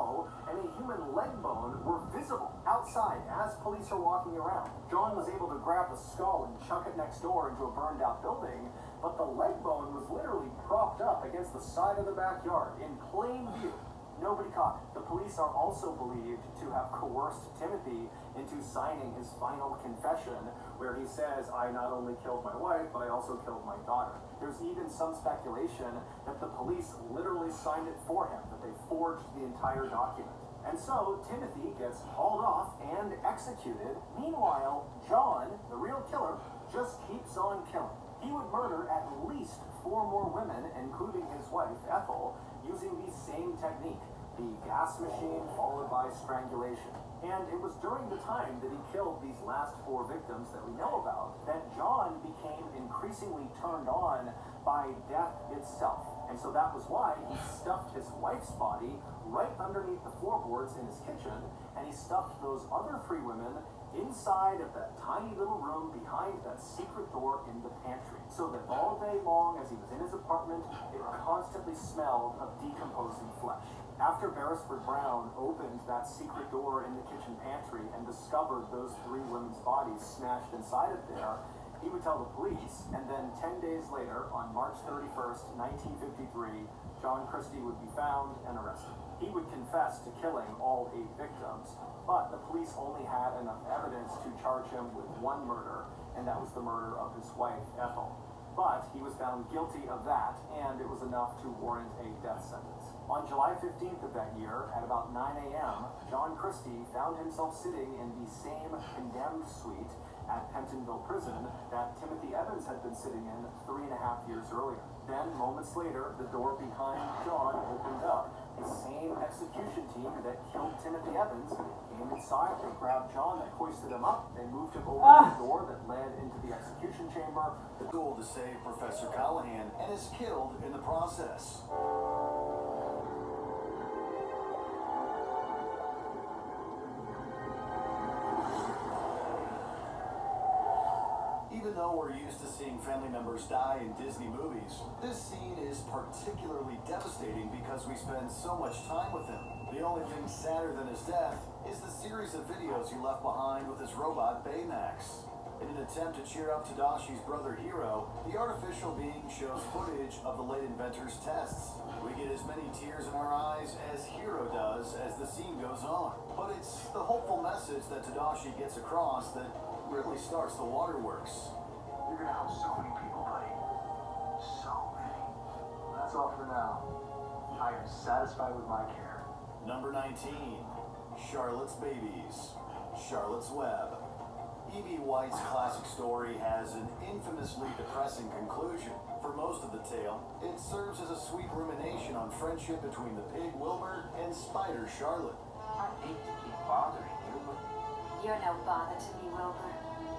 elbow and a human leg bone were visible outside as police are walking around. John was able to grab the skull and chuck it next door into a burned out building, but the leg bone was literally propped up against the side of the backyard in plain view. Nobody caught it. The police are also believed to have coerced Timothy into signing his final confession, where he says, "I not only killed my wife, but I also killed my daughter." There's even some speculation that the police literally signed it for him, that they forged the entire document. And so Timothy gets hauled off and executed. Meanwhile, John, the real killer, just keeps on killing. He would murder at least 4 more women, including his wife, Ethel, using the same technique, the gas machine followed by strangulation. And it was during the time that he killed these last 4 victims that we know about that John became increasingly turned on by death itself. And so that was why he stuffed his wife's body right underneath the floorboards in his kitchen, and he stuffed those other 3 women inside of that tiny little room behind that secret door in the pantry, so that all day long as he was in his apartment, it constantly smelled of decomposing flesh. After Beresford Brown opened that secret door in the kitchen pantry and discovered those 3 women's bodies smashed inside of there, he would tell the police, and then 10 days later, on March 31st, 1953, John Christie would be found and arrested. He would confess to killing all 8 victims, but the police only had enough evidence to charge him with 1 murder, and that was the murder of his wife, Ethel. But he was found guilty of that, and it was enough to warrant a death sentence. On July 15th of that year, at about 9 a.m., John Christie found himself sitting in the same condemned suite at Pentonville Prison that Timothy Evans had been sitting in 3.5 years earlier. Then, moments later, the door behind John opened up. The same execution team that killed Timothy Evans came inside, they grabbed John, they hoisted him up, they moved him over to the door that led into the execution chamber. The goal to save Professor Callahan and is killed in the process. Even though we're used to seeing family members die in Disney movies, this scene is particularly devastating because we spend so much time with him. The only thing sadder than his death is the series of videos he left behind with his robot Baymax. In an attempt to cheer up Tadashi's brother Hiro, the artificial being shows footage of the late inventor's tests. We get as many tears in our eyes as Hiro does as the scene goes on. But it's the hopeful message that Tadashi gets across that really starts the waterworks. You're gonna help so many people, buddy. So many. That's all for now. I am satisfied with my care. Number 19. Charlotte's Babies. Charlotte's Web. E.B. White's classic story has an infamously depressing conclusion. For most of the tale, it serves as a sweet rumination on friendship between the pig Wilbur and Spider Charlotte. I hate to keep bothering you, but You're no bother to me, Wilbur.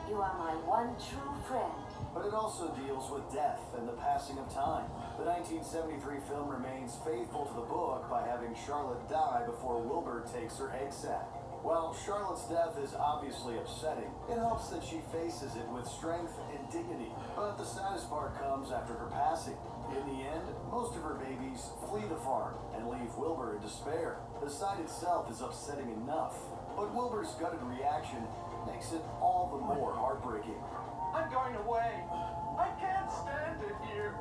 You are my one true friend. But it also deals with death and the passing of time. The 1973 film remains faithful to the book by having Charlotte die before Wilbur takes her egg sac. While Charlotte's death is obviously upsetting, it helps that she faces it with strength and dignity. But the saddest part comes after her passing. In the end, most of her babies flee the farm and leave Wilbur in despair. The sight itself is upsetting enough, but Wilbur's gutted reaction makes it all the more heartbreaking. I'm going away. I can't stand it here.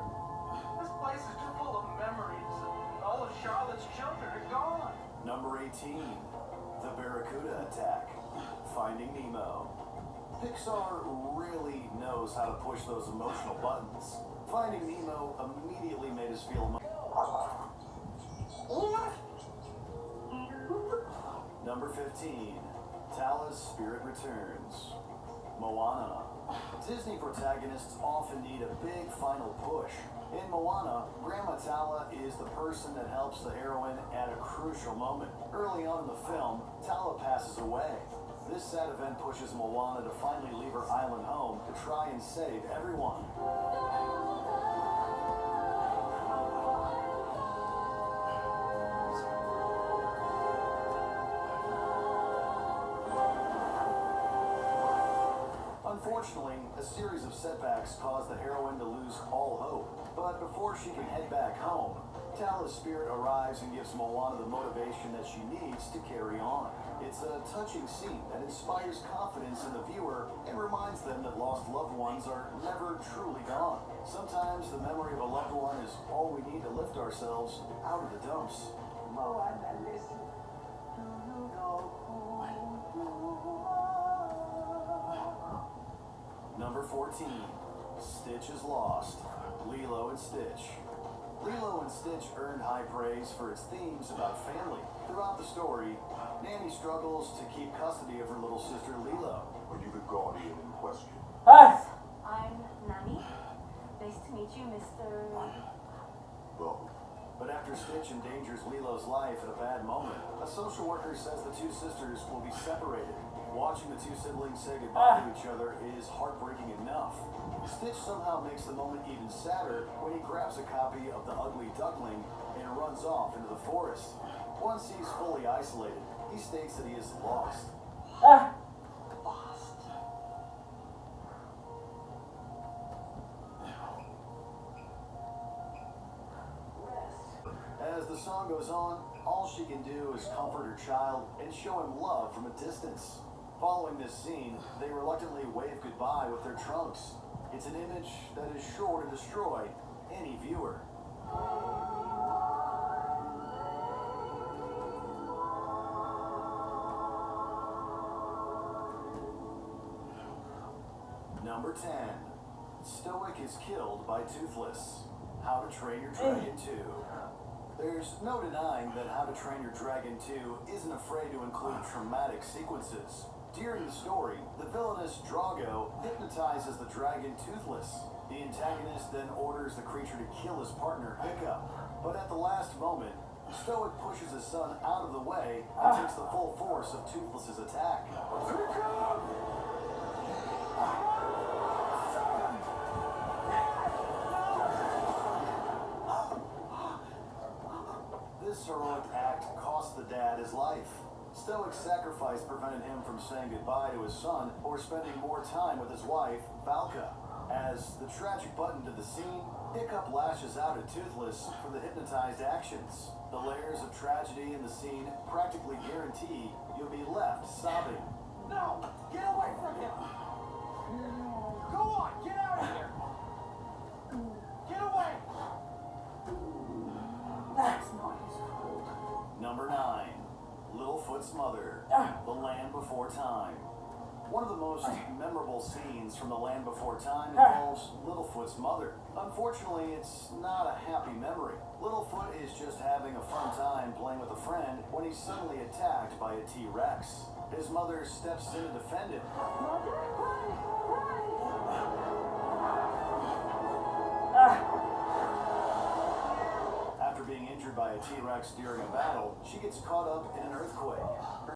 This place is too full of memories, and all of Charlotte's children are gone. Number 18. The Barracuda Attack. Finding Nemo. Pixar really knows how to push those emotional buttons. Finding Nemo immediately made us feel Number 15. Tala's Spirit Returns. Moana. Disney protagonists often need a big final push. In Moana, Grandma Tala is the person that helps the heroine at a crucial moment. Early on in the film, Tala passes away. This sad event pushes Moana to finally leave her island home to try and save everyone. Unfortunately, a series of setbacks cause the heroine to lose all hope. But before she can head back home, Tala's spirit arrives and gives Moana the motivation that she needs to carry on. It's a touching scene that inspires confidence in the viewer and reminds them that lost loved ones are never truly gone. Sometimes the memory of a loved one is all we need to lift ourselves out of the dumps. Moana, listen. Do you know who you are? Number 14. Stitch is Lost. Lilo and Stitch. Lilo and Stitch earned high praise for its themes about family. Throughout the story, Nanny struggles to keep custody of her little sister Lilo. Are you the guardian in question? I'm Nani. Nice to meet you, Mr. Well, But after Stitch endangers Lilo's life at a bad moment, a social worker says the two sisters will be separated. Watching the two siblings say goodbye to each other is heartbreaking enough. Stitch somehow makes the moment even sadder when he grabs a copy of The Ugly Duckling and runs off into the forest. Once he's fully isolated, he states that he is lost. Lost. As the song goes on, all she can do is comfort her child and show him love from a distance. Following this scene, they reluctantly wave goodbye with their trunks. It's an image that is sure to destroy any viewer. Number 10. Stoic is killed by Toothless. How to Train Your Dragon 2. There's no denying that How to Train Your Dragon 2 isn't afraid to include traumatic sequences. During the story, the villainous Drago hypnotizes the dragon Toothless. The antagonist then orders the creature to kill his partner Hiccup. But at the last moment, Stoic pushes his son out of the way and takes the full force of Toothless's attack. This heroic act cost the dad his life. Stoic's sacrifice prevented him from saying goodbye to his son or spending more time with his wife, Valka. As the tragic button to the scene, Hiccup lashes out at Toothless for the hypnotized actions. The layers of tragedy in the scene practically guarantee you'll be left sobbing. No! Get away from him! Go on! Get out of here! Get away! That's noise. Number 9. Littlefoot's Mother, The Land Before Time. One of the most memorable scenes from The Land Before Time involves Littlefoot's mother. Unfortunately, it's not a happy memory. Littlefoot is just having a fun time playing with a friend when he's suddenly attacked by a T-Rex. His mother steps in to defend him. After being injured by a T-Rex during a battle, she gets caught up in an earthquake.